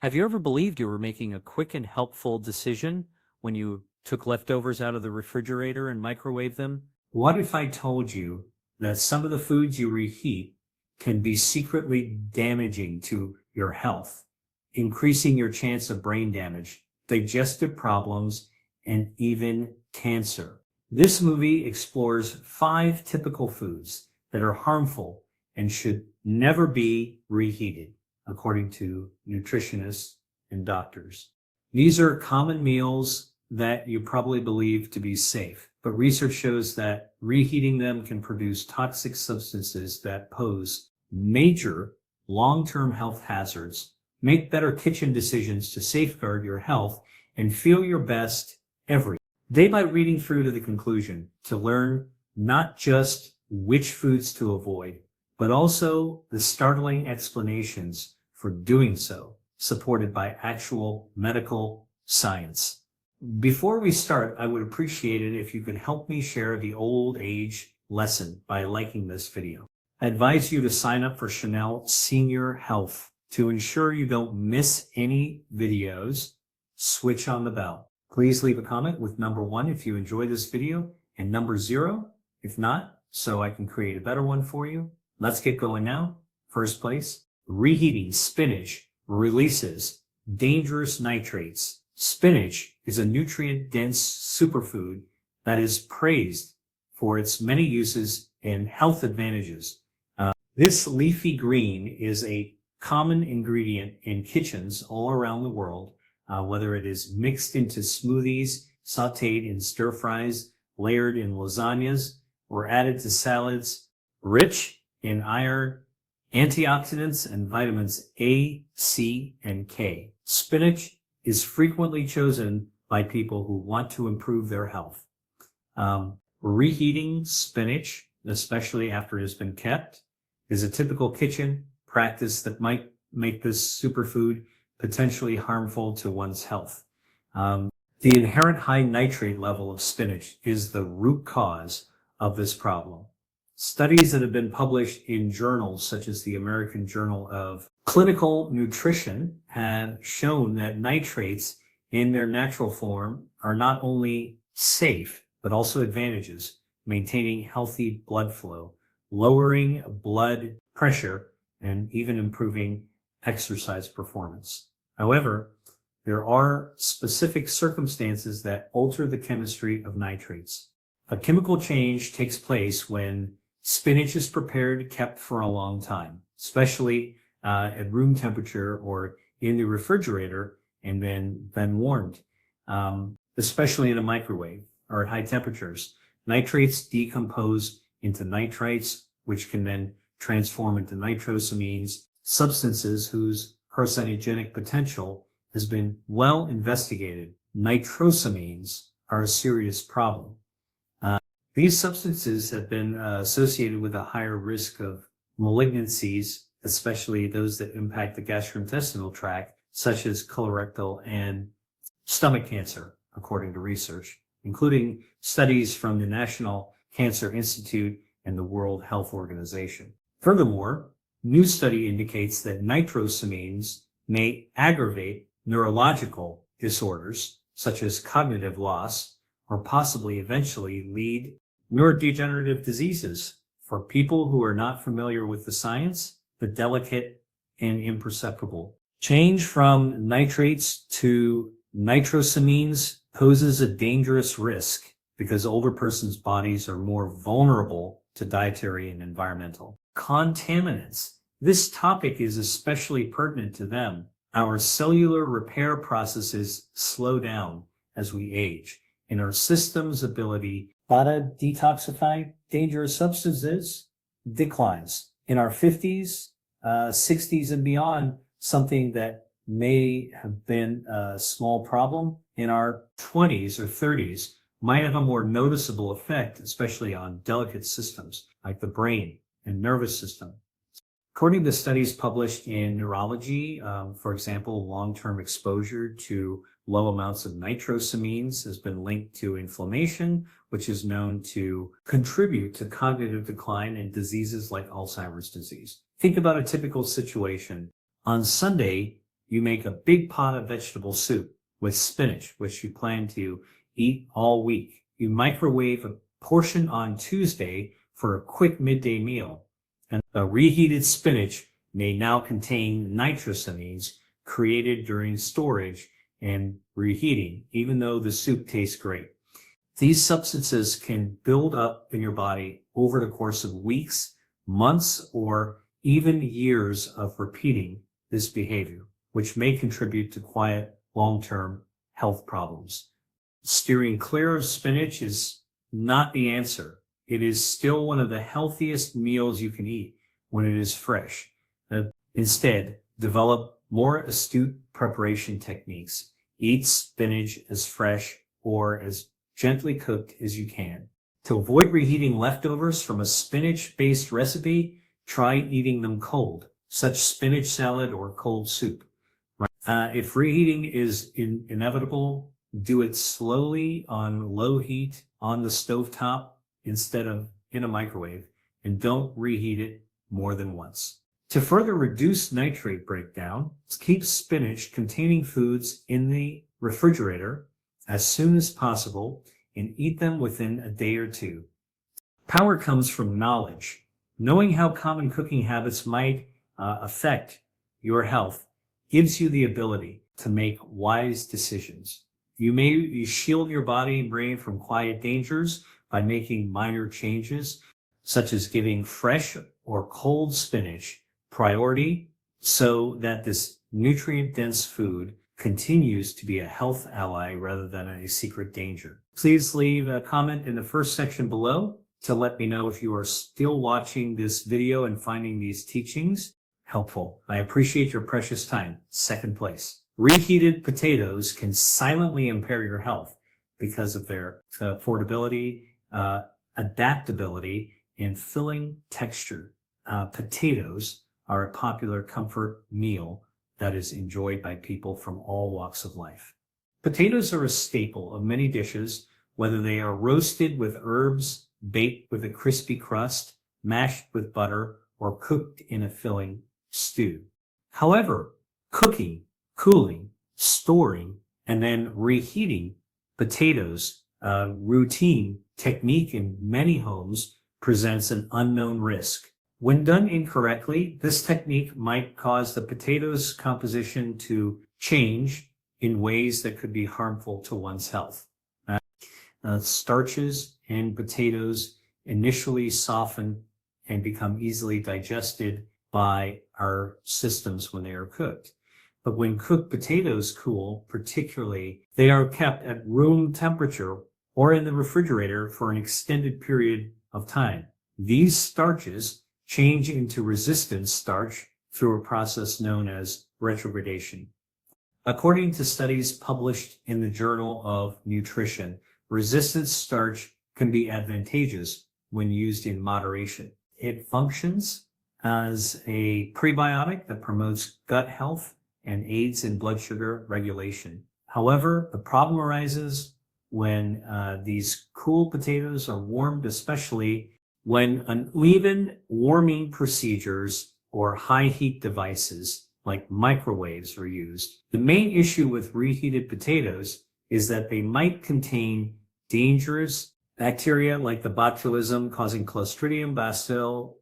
Have you ever believed you were making a quick and helpful decision when you took leftovers out of the refrigerator and microwaved them? What if I told you that some of the foods you reheat can be secretly damaging to your health, increasing your chance of brain damage, digestive problems, and even cancer? This movie explores 5 typical foods that are harmful and should never be reheated, according to nutritionists and doctors. These are common meals that you probably believe to be safe, but research shows that reheating them can produce toxic substances that pose major long-term health hazards. Make better kitchen decisions to safeguard your health and feel your best every day by reading through to the conclusion to learn not just which foods to avoid, but also the startling explanations for doing so, supported by actual medical science. Before we start, I would appreciate it if you could help me share the old age lesson by liking this video. I advise you to sign up for Chanel Senior Health to ensure you don't miss any videos. Switch on the bell. Please leave a comment with number 1 if you enjoy this video and number 0 if not, so I can create a better one for you. Let's get going now. First place, reheating spinach releases dangerous nitrates. Spinach is a nutrient-dense superfood that is praised for its many uses and health advantages. This leafy green is a common ingredient in kitchens all around the world, whether it is mixed into smoothies, sautéed in stir-fries, layered in lasagnas, or added to salads. Rich in iron, antioxidants, and vitamins A, C, and K. Spinach is frequently chosen by people who want to improve their health. Reheating spinach, especially after it has been kept, is a typical kitchen practice that might make this superfood potentially harmful to one's health. The inherent high nitrate level of spinach is the root cause of this problem. Studies that have been published in journals such as the American Journal of Clinical Nutrition have shown that nitrates in their natural form are not only safe, but also advantages, maintaining healthy blood flow, lowering blood pressure, and even improving exercise performance. However, there are specific circumstances that alter the chemistry of nitrates. A chemical change takes place when spinach is prepared, kept for a long time, especially at room temperature or in the refrigerator, and then warmed, especially in a microwave or at high temperatures. Nitrates decompose into nitrites, which can then transform into nitrosamines, substances whose carcinogenic potential has been well investigated. Nitrosamines are a serious problem. These substances have been associated with a higher risk of malignancies, especially those that impact the gastrointestinal tract, such as colorectal and stomach cancer, according to research, including studies from the National Cancer Institute and the World Health Organization. Furthermore, new study indicates that nitrosamines may aggravate neurological disorders, such as cognitive loss, or possibly eventually lead neurodegenerative diseases. For people who are not familiar with the science, the delicate and imperceptible change from nitrates to nitrosamines poses a dangerous risk because older persons' bodies are more vulnerable to dietary and environmental contaminants. This topic is especially pertinent to them. Our cellular repair processes slow down as we age, and our system's ability to detoxify dangerous substances declines. In our 50s, 60s, and beyond, something that may have been a small problem in our 20s or 30s might have a more noticeable effect, especially on delicate systems like the brain and nervous system. According to studies published in neurology, for example, long-term exposure to low amounts of nitrosamines has been linked to inflammation, which is known to contribute to cognitive decline in diseases like Alzheimer's disease. Think about a typical situation. On Sunday, you make a big pot of vegetable soup with spinach, which you plan to eat all week. You microwave a portion on Tuesday for a quick midday meal. And a reheated spinach may now contain nitrosamines created during storage and reheating, even though the soup tastes great. These substances can build up in your body over the course of weeks, months, or even years of repeating this behavior, which may contribute to quiet, long-term health problems. Steering clear of spinach is not the answer. It is still one of the healthiest meals you can eat when it is fresh. Instead, develop more astute preparation techniques. Eat spinach as fresh or as gently cooked as you can. To avoid reheating leftovers from a spinach-based recipe, try eating them cold, such spinach salad or cold soup. If reheating is inevitable, do it slowly on low heat on the stovetop instead of in a microwave, and don't reheat it more than once. To further reduce nitrate breakdown, keep spinach containing foods in the refrigerator as soon as possible and eat them within a day or two. Power comes from knowledge. Knowing how common cooking habits might affect your health gives you the ability to make wise decisions. You shield your body and brain from quiet dangers by making minor changes, such as giving fresh or cold spinach priority so that this nutrient-dense food continues to be a health ally rather than a secret danger. Please leave a comment in the first section below to let me know if you are still watching this video and finding these teachings helpful. I appreciate your precious time. Second place. Reheated potatoes can silently impair your health because of their affordability, adaptability, and filling texture. Potatoes are a popular comfort meal that is enjoyed by people from all walks of life. Potatoes are a staple of many dishes, whether they are roasted with herbs, baked with a crispy crust, mashed with butter, or cooked in a filling stew. However, cooking, cooling, storing, and then reheating potatoes, routine technique in many homes, presents an unknown risk. When done incorrectly, this technique might cause the potatoes' composition to change in ways that could be harmful to one's health. Starches in potatoes initially soften and become easily digested by our systems when they are cooked. But when cooked potatoes cool, particularly, they are kept at room temperature or in the refrigerator for an extended period of time. These starches change into resistant starch through a process known as retrogradation. According to studies published in the Journal of Nutrition, resistant starch can be advantageous when used in moderation. It functions as a prebiotic that promotes gut health and aids in blood sugar regulation. However, the problem arises when these cool potatoes are warmed, especially when uneven warming procedures or high heat devices like microwaves are used. The main issue with reheated potatoes is that they might contain dangerous bacteria like the botulism causing Clostridium bacillus.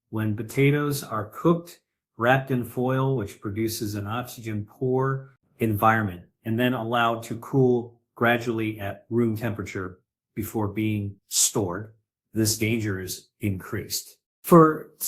When potatoes are cooked, wrapped in foil, which produces an oxygen-poor environment, and then allowed to cool gradually at room temperature before being stored, this danger is increased.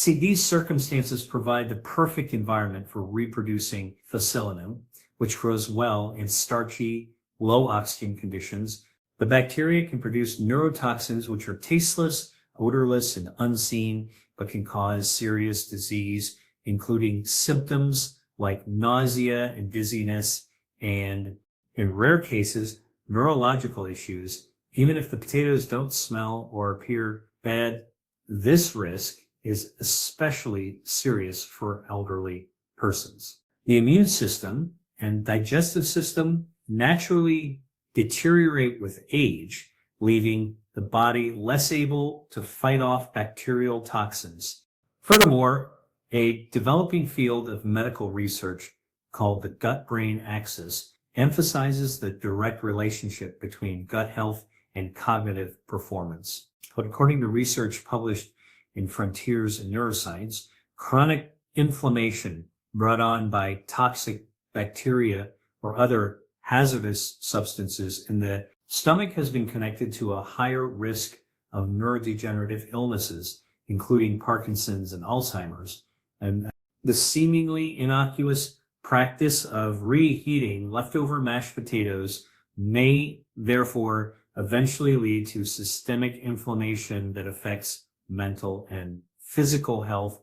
These circumstances provide the perfect environment for reproducing Phacelinum, which grows well in starchy, low oxygen conditions. The bacteria can produce neurotoxins, which are tasteless, odorless, and unseen, but can cause serious disease, including symptoms like nausea and dizziness, and in rare cases, neurological issues. Even if the potatoes don't smell or appear bad, this risk is especially serious for elderly persons. The immune system and digestive system naturally deteriorate with age, leaving the body less able to fight off bacterial toxins. Furthermore, a developing field of medical research called the gut-brain axis emphasizes the direct relationship between gut health and cognitive performance. But according to research published in Frontiers in Neuroscience, chronic inflammation brought on by toxic bacteria or other hazardous substances in the stomach has been connected to a higher risk of neurodegenerative illnesses, including Parkinson's and Alzheimer's. And the seemingly innocuous practice of reheating leftover mashed potatoes may therefore eventually lead to systemic inflammation that affects mental and physical health.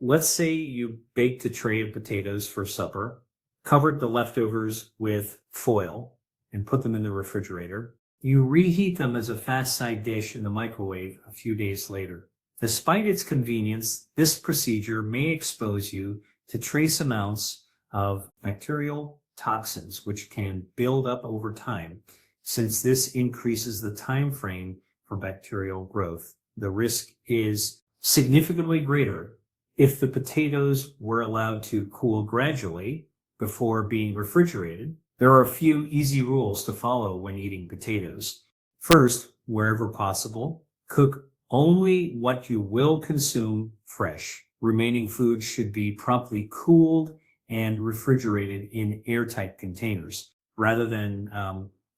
Let's say you baked a tray of potatoes for supper, covered the leftovers with foil, and put them in the refrigerator. You reheat them as a fast side dish in the microwave a few days later. Despite its convenience, this procedure may expose you to trace amounts of bacterial toxins, which can build up over time. Since this increases the time frame for bacterial growth, the risk is significantly greater if the potatoes were allowed to cool gradually before being refrigerated. There are a few easy rules to follow when eating potatoes. First, wherever possible, cook only what you will consume fresh. Remaining food should be promptly cooled and refrigerated in airtight containers rather than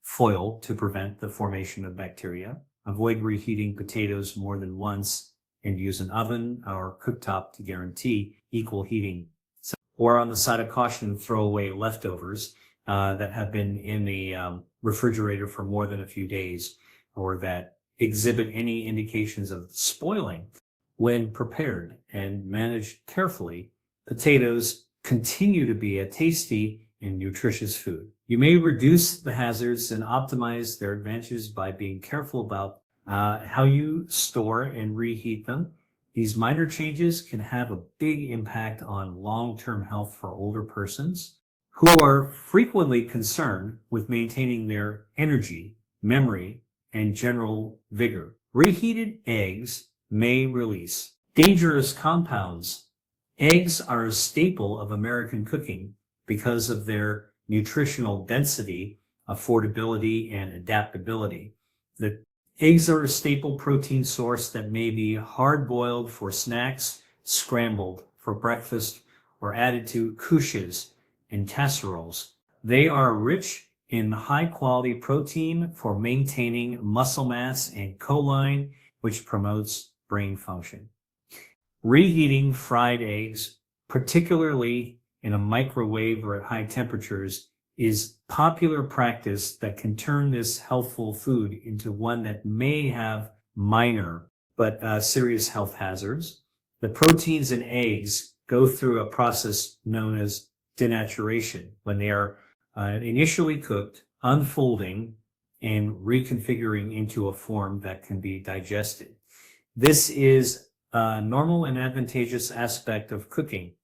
foil to prevent the formation of bacteria. Avoid reheating potatoes more than once and use an oven or cooktop to guarantee equal heating. Or on the side of caution, throw away leftovers that have been in the refrigerator for more than a few days or that exhibit any indications of spoiling. When prepared and managed carefully, potatoes continue to be a tasty and nutritious food. You may reduce the hazards and optimize their advantages by being careful about how you store and reheat them. These minor changes can have a big impact on long-term health for older persons who are frequently concerned with maintaining their energy, memory, and general vigor. Reheated eggs may release dangerous compounds. Eggs are a staple of American cooking because of their nutritional density, affordability, and adaptability. The eggs are a staple protein source that may be hard-boiled for snacks, scrambled for breakfast, or added to quiches and casseroles. They are rich in high-quality protein for maintaining muscle mass and choline, which promotes brain function. Reheating fried eggs, particularly in a microwave or at high temperatures, is popular practice that can turn this healthful food into one that may have minor but serious health hazards. The proteins in eggs go through a process known as denaturation when they are initially cooked, unfolding, and reconfiguring into a form that can be digested. This is a normal and advantageous aspect of cooking.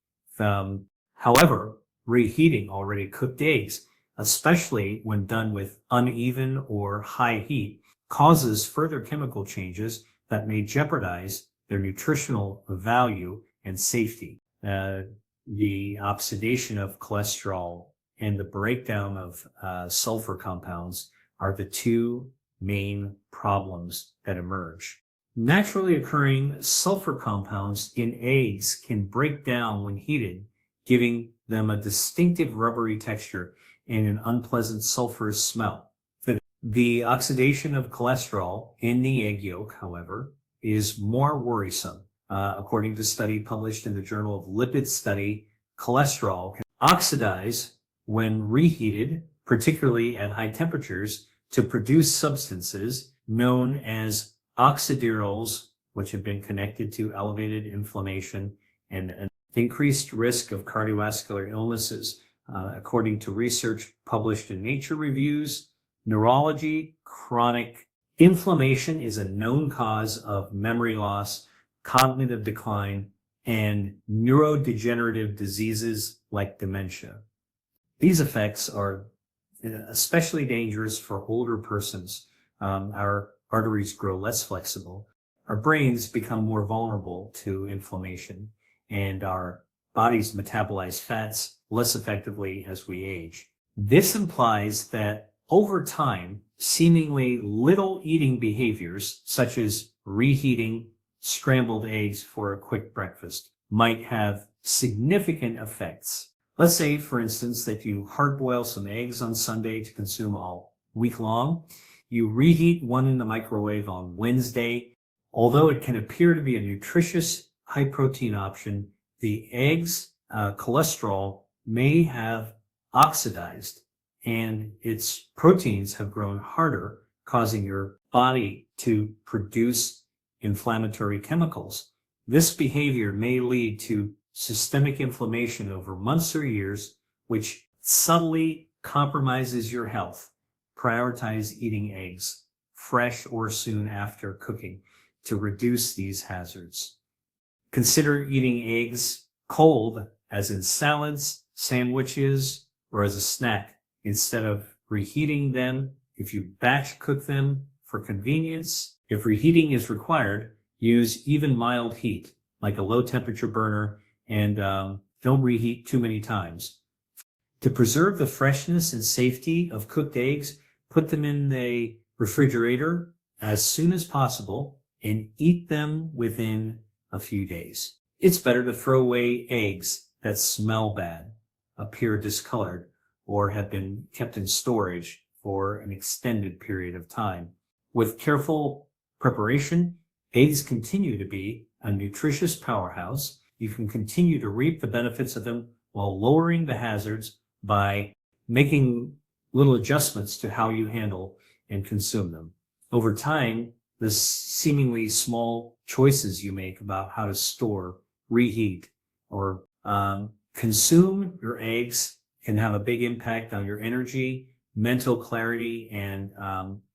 However, reheating already cooked eggs, especially when done with uneven or high heat, causes further chemical changes that may jeopardize their nutritional value and safety. The oxidation of cholesterol and the breakdown of sulfur compounds are the two main problems that emerge. Naturally occurring sulfur compounds in eggs can break down when heated, giving them a distinctive rubbery texture and an unpleasant sulfurous smell. The oxidation of cholesterol in the egg yolk, however, is more worrisome. According to a study published in the Journal of Lipid Study, cholesterol can oxidize when reheated, particularly at high temperatures, to produce substances known as oxidirols, which have been connected to elevated inflammation and an increased risk of cardiovascular illnesses. According to research published in Nature Reviews, Neurology, chronic inflammation is a known cause of memory loss, cognitive decline, and neurodegenerative diseases like dementia. These effects are especially dangerous for older persons. Our arteries grow less flexible. Our brains become more vulnerable to inflammation, and our bodies metabolize fats less effectively as we age. This implies that over time, seemingly little eating behaviors, such as reheating scrambled eggs for a quick breakfast, might have significant effects. Let's say, for instance, that you hard-boil some eggs on Sunday to consume all week long. You reheat one in the microwave on Wednesday. Although it can appear to be a nutritious, high-protein option, the eggs' cholesterol may have oxidized and its proteins have grown harder, causing your body to produce inflammatory chemicals. This behavior may lead to systemic inflammation over months or years, which subtly compromises your health. Prioritize eating eggs, fresh or soon after cooking, to reduce these hazards. Consider eating eggs cold, as in salads, sandwiches, or as a snack, instead of reheating them. If you batch cook them for convenience, if reheating is required, use even mild heat, like a low temperature burner, and don't reheat too many times. To preserve the freshness and safety of cooked eggs, put them in the refrigerator as soon as possible and eat them within a few days. It's better to throw away eggs that smell bad, appear discolored, or have been kept in storage for an extended period of time. With careful preparation, eggs continue to be a nutritious powerhouse. You can continue to reap the benefits of them while lowering the hazards by making little adjustments to how you handle and consume them. Over time, the seemingly small choices you make about how to store, reheat, or consume your eggs can have a big impact on your energy, mental clarity, and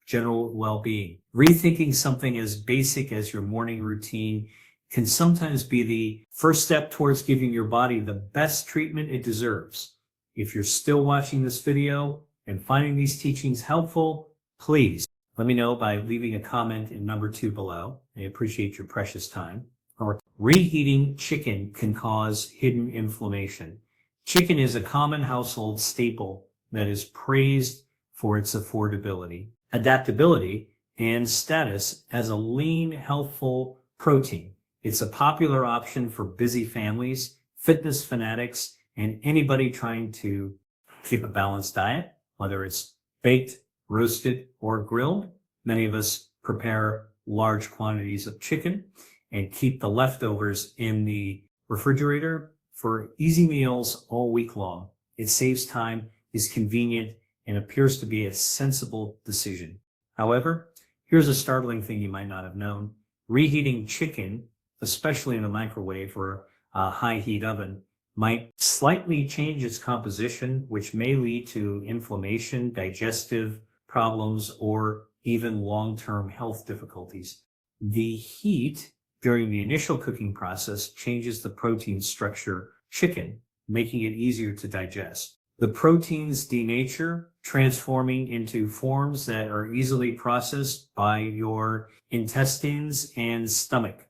general well-being. Rethinking something as basic as your morning routine can sometimes be the first step towards giving your body the best treatment it deserves. If you're still watching this video and finding these teachings helpful, please let me know by leaving a comment in number 2 below. I appreciate your precious time. Or reheating chicken can cause hidden inflammation. Chicken is a common household staple that is praised for its affordability, adaptability, and status as a lean, healthful protein. It's a popular option for busy families, fitness fanatics, and anybody trying to keep a balanced diet, whether it's baked, roasted, or grilled. Many of us prepare large quantities of chicken and keep the leftovers in the refrigerator for easy meals all week long. It saves time, is convenient, and appears to be a sensible decision. However, here's a startling thing you might not have known. Reheating chicken, especially in a microwave or a high heat oven, might slightly change its composition, which may lead to inflammation, digestive problems, or even long-term health difficulties. The heat during the initial cooking process changes the protein structure chicken, making it easier to digest. The proteins denature, transforming into forms that are easily processed by your intestines and stomach.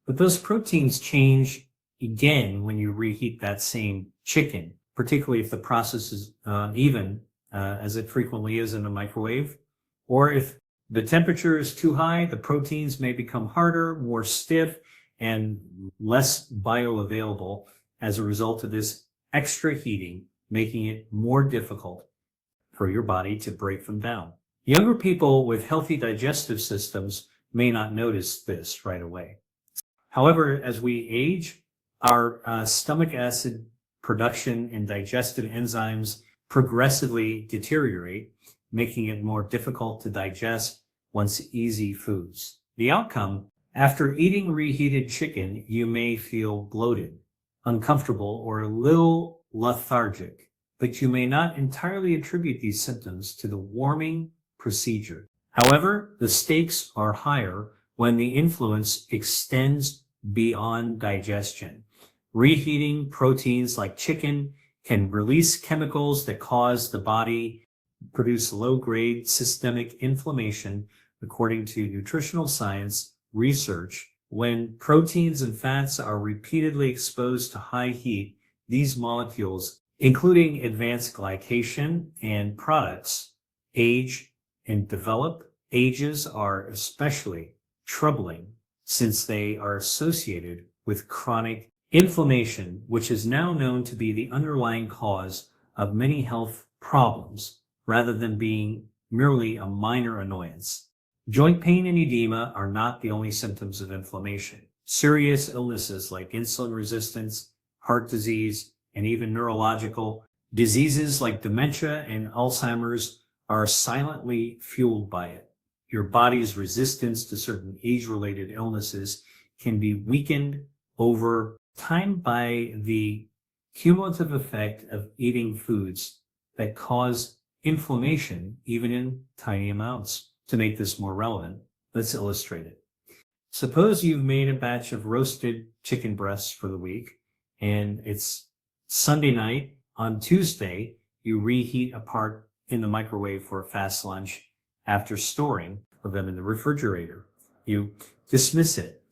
But those proteins change again when you reheat that same chicken, particularly if the process is even, as it frequently is in a microwave, or if the temperature is too high, the proteins may become harder, more stiff, and less bioavailable as a result of this extra heating, making it more difficult for your body to break them down. Younger people with healthy digestive systems may not notice this right away. However, as we age, our stomach acid production and digestive enzymes progressively deteriorate, making it more difficult to digest once easy foods. The outcome, after eating reheated chicken, you may feel bloated, uncomfortable, or a little lethargic, but you may not entirely attribute these symptoms to the warming procedure. However, the stakes are higher when the influence extends beyond digestion. Reheating proteins like chicken can release chemicals that cause the body to produce low-grade systemic inflammation, according to nutritional science research When proteins and fats are repeatedly exposed to high heat, these molecules, including advanced glycation and products, age and develop. Ages are especially troubling since they are associated with chronic inflammation, which is now known to be the underlying cause of many health problems rather than being merely a minor annoyance. Joint pain and edema are not the only symptoms of inflammation. Serious illnesses like insulin resistance, heart disease, and even neurological diseases like dementia and Alzheimer's are silently fueled by it. Your body's resistance to certain age-related illnesses can be weakened over time by the cumulative effect of eating foods that cause inflammation, even in tiny amounts. To make this more relevant, let's illustrate it. Suppose you've made a batch of roasted chicken breasts for the week, and it's Sunday night. On Tuesday, you reheat a part in the microwave for a fast lunch after storing them in the refrigerator. You dismiss it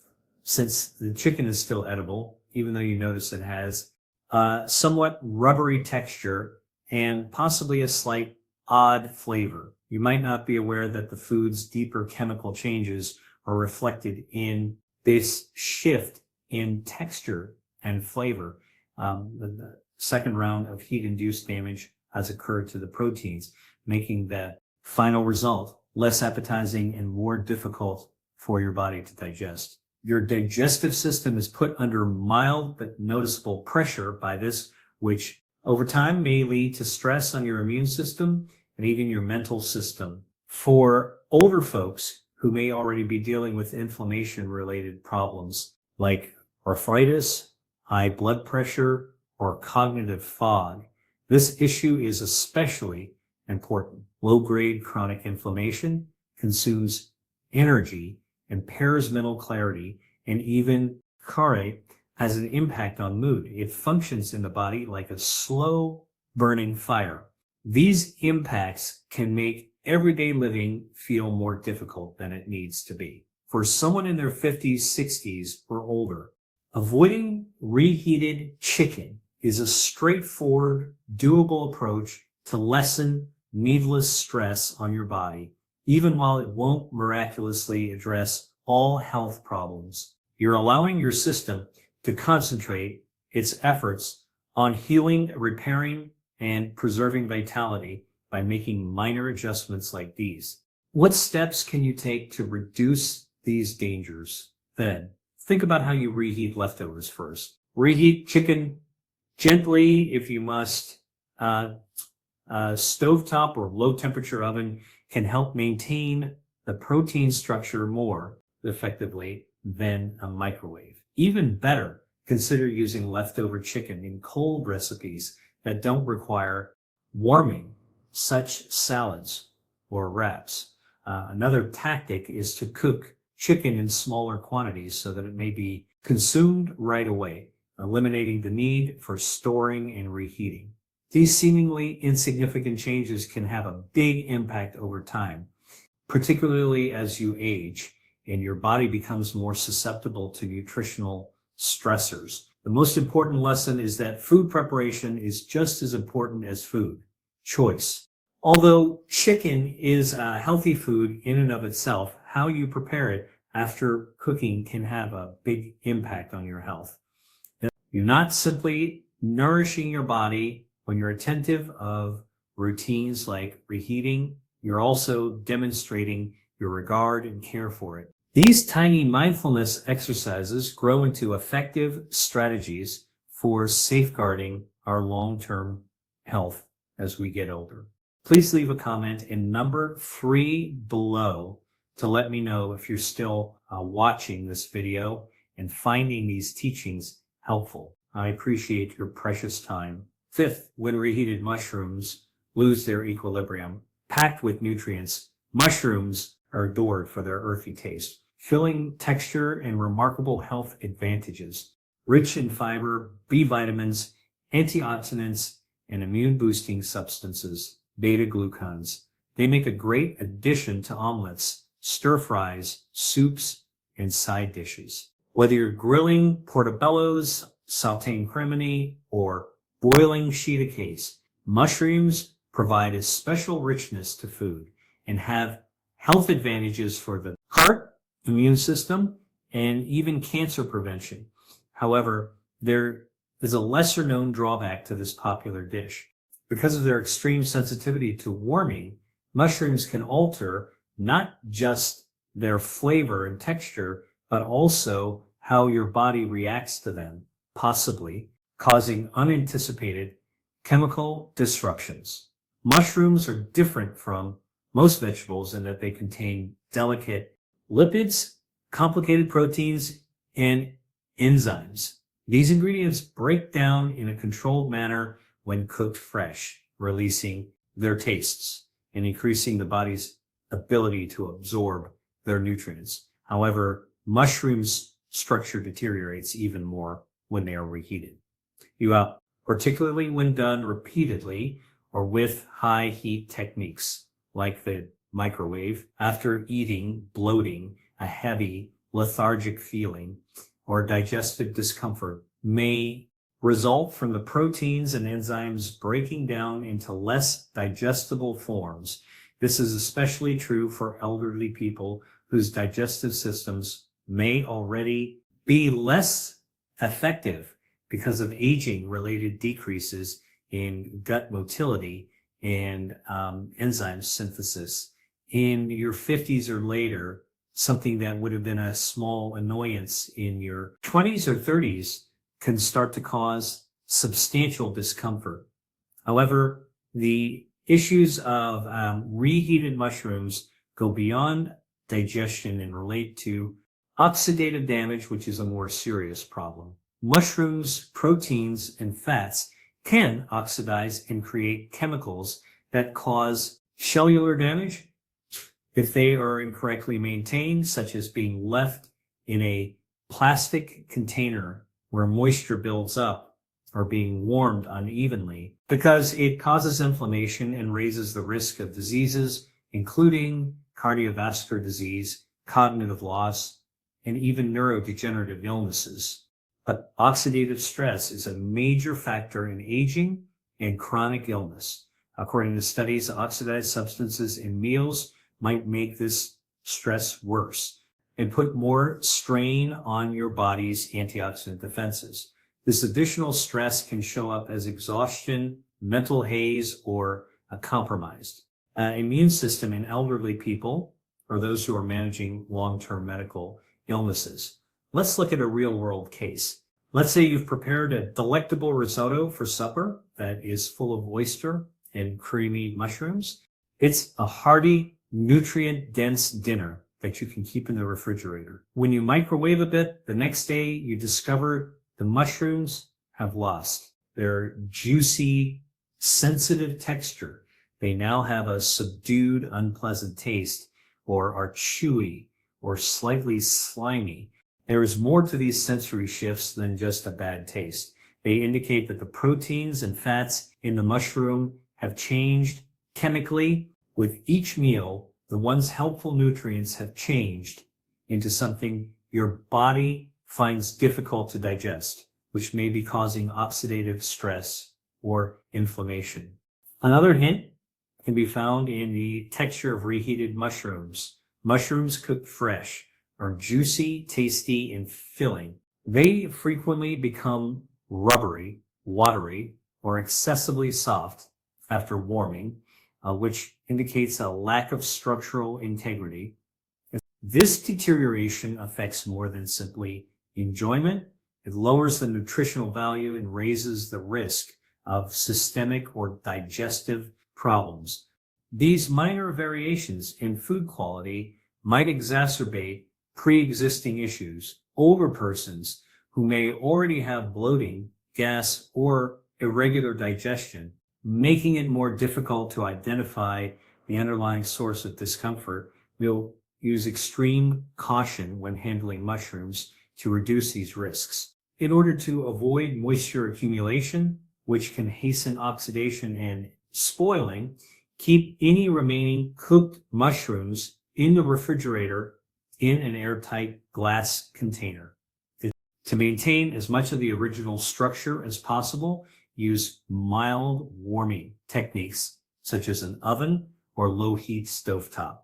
since the chicken is still edible, even though you notice it has a somewhat rubbery texture and possibly a slight odd flavor. You might not be aware that the food's deeper chemical changes are reflected in this shift in texture and flavor. The second round of heat-induced damage has occurred to the proteins, making the final result less appetizing and more difficult for your body to digest. Your digestive system is put under mild but noticeable pressure by this, which over time may lead to stress on your immune system and even your mental system. For older folks who may already be dealing with inflammation-related problems like arthritis, high blood pressure, or cognitive fog, this issue is especially important. Low-grade chronic inflammation consumes energy, impairs mental clarity, and even has an impact on mood. It functions in the body like a slow burning fire. These impacts can make everyday living feel more difficult than it needs to be. For someone in their 50s, 60s, or older, avoiding reheated chicken is a straightforward, doable approach to lessen needless stress on your body, even while it won't miraculously address all health problems. You're allowing your system to concentrate its efforts on healing, repairing, and preserving vitality by making minor adjustments like these. What steps can you take to reduce these dangers? Then, think about how you reheat leftovers first. Reheat chicken gently if you must. Stovetop or low temperature oven can help maintain the protein structure more effectively than a microwave. Even better, consider using leftover chicken in cold recipes that don't require warming, such salads or wraps. Another tactic is to cook chicken in smaller quantities so that it may be consumed right away, eliminating the need for storing and reheating. These seemingly insignificant changes can have a big impact over time, particularly as you age and your body becomes more susceptible to nutritional stressors. The most important lesson is that food preparation is just as important as food choice. Although chicken is a healthy food in and of itself, how you prepare it after cooking can have a big impact on your health. You're not simply nourishing your body when you're attentive of routines like reheating, you're also demonstrating your regard and care for it. These tiny mindfulness exercises grow into effective strategies for safeguarding our long-term health as we get older. Please leave a comment in number 3 below to let me know if you're still watching this video and finding these teachings helpful. I appreciate your precious time. Fifth, when reheated, mushrooms lose their equilibrium. Packed with nutrients, mushrooms are adored for their earthy taste, filling texture and remarkable health advantages. Rich in fiber, B vitamins, antioxidants, and immune-boosting substances, beta-glucans. They make a great addition to omelets, stir-fries, soups, and side dishes. Whether you're grilling portobellos, sauteing cremini, or boiling shiitakes, mushrooms provide a special richness to food and have health advantages for the heart, immune system, and even cancer prevention. However, there is a lesser known drawback to this popular dish. Because of their extreme sensitivity to warming, mushrooms can alter not just their flavor and texture, but also how your body reacts to them, possibly causing unanticipated chemical disruptions. Mushrooms are different from most vegetables in that they contain delicate lipids, complicated proteins, and enzymes. These ingredients break down in a controlled manner when cooked fresh, releasing their tastes and increasing the body's ability to absorb their nutrients. However, mushrooms' structure deteriorates even more when they are reheated. Particularly when done repeatedly or with high heat techniques like the microwave. After eating, bloating, a heavy, lethargic feeling, or digestive discomfort may result from the proteins and enzymes breaking down into less digestible forms. This is especially true for elderly people whose digestive systems may already be less effective because of aging-related decreases in gut motility and enzyme synthesis. In your 50s or later, something that would have been a small annoyance in your 20s or 30s can start to cause substantial discomfort. However, the issues of reheated mushrooms go beyond digestion and relate to oxidative damage, which is a more serious problem. Mushrooms, proteins, and fats can oxidize and create chemicals that cause cellular damage if they are incorrectly maintained, such as being left in a plastic container where moisture builds up or being warmed unevenly, because it causes inflammation and raises the risk of diseases, including cardiovascular disease, cognitive loss, and even neurodegenerative illnesses. But oxidative stress is a major factor in aging and chronic illness. According to studies, oxidized substances in meals might make this stress worse and put more strain on your body's antioxidant defenses. This additional stress can show up as exhaustion, mental haze, or a compromised immune system in elderly people or those who are managing long-term medical illnesses. Let's look at a real-world case. Let's say you've prepared a delectable risotto for supper that is full of oyster and creamy mushrooms. It's a hearty, nutrient-dense dinner that you can keep in the refrigerator. When you microwave a bit, the next day you discover the mushrooms have lost their juicy, sensitive texture. They now have a subdued, unpleasant taste, or are chewy, or slightly slimy. There is more to these sensory shifts than just a bad taste. They indicate that the proteins and fats in the mushroom have changed chemically. With each meal, the once helpful nutrients have changed into something your body finds difficult to digest, which may be causing oxidative stress or inflammation. Another hint can be found in the texture of reheated mushrooms. Mushrooms cooked fresh are juicy, tasty, and filling. They frequently become rubbery, watery, or excessively soft after warming, which indicates a lack of structural integrity. This deterioration affects more than simply enjoyment. It lowers the nutritional value and raises the risk of systemic or digestive problems. These minor variations in food quality might exacerbate pre-existing issues. Older persons who may already have bloating, gas, or irregular digestion, making it more difficult to identify the underlying source of discomfort, will use extreme caution when handling mushrooms to reduce these risks. In order to avoid moisture accumulation, which can hasten oxidation and spoiling, keep any remaining cooked mushrooms in the refrigerator in an airtight glass container. To maintain as much of the original structure as possible, use mild warming techniques such as an oven or low heat stovetop.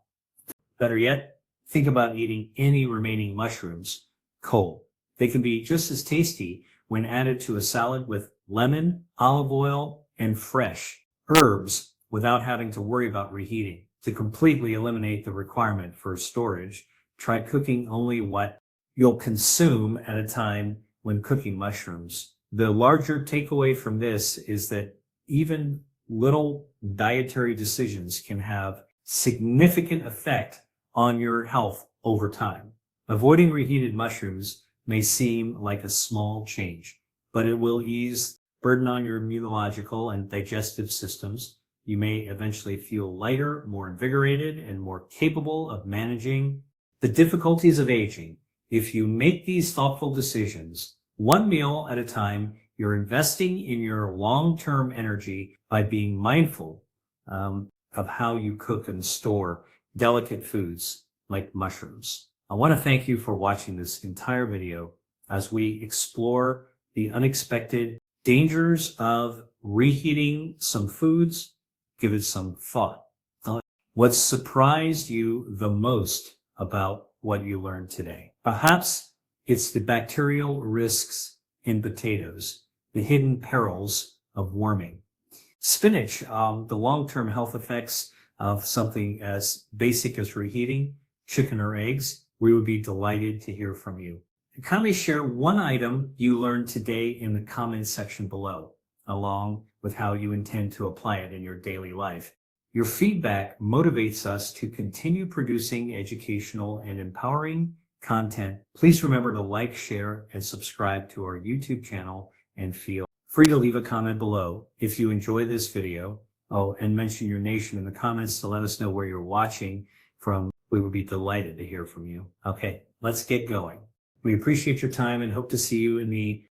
Better yet, think about eating any remaining mushrooms cold. They can be just as tasty when added to a salad with lemon, olive oil, and fresh herbs without having to worry about reheating. To completely eliminate the requirement for storage, try cooking only what you'll consume at a time when cooking mushrooms. The larger takeaway from this is that even little dietary decisions can have significant effect on your health over time. Avoiding reheated mushrooms may seem like a small change, but it will ease burden on your immunological and digestive systems. You may eventually feel lighter, more invigorated, and more capable of managing the difficulties of aging. If you make these thoughtful decisions, one meal at a time, you're investing in your long-term energy by being mindful of how you cook and store delicate foods like mushrooms. I want to thank you for watching this entire video as we explore the unexpected dangers of reheating some foods. Give it some thought. What surprised you the most about what you learned today? Perhaps it's the bacterial risks in potatoes, the hidden perils of warming. Spinach, the long-term health effects of something as basic as reheating chicken or eggs. We would be delighted to hear from you. And kindly share one item you learned today in the comments section below, along with how you intend to apply it in your daily life. Your feedback motivates us to continue producing educational and empowering content. Please remember to like, share, and subscribe to our YouTube channel, and feel free to leave a comment below if you enjoy this video. Oh, and mention your nation in the comments to let us know where you're watching from. We would be delighted to hear from you. Okay, let's get going. We appreciate your time and hope to see you in the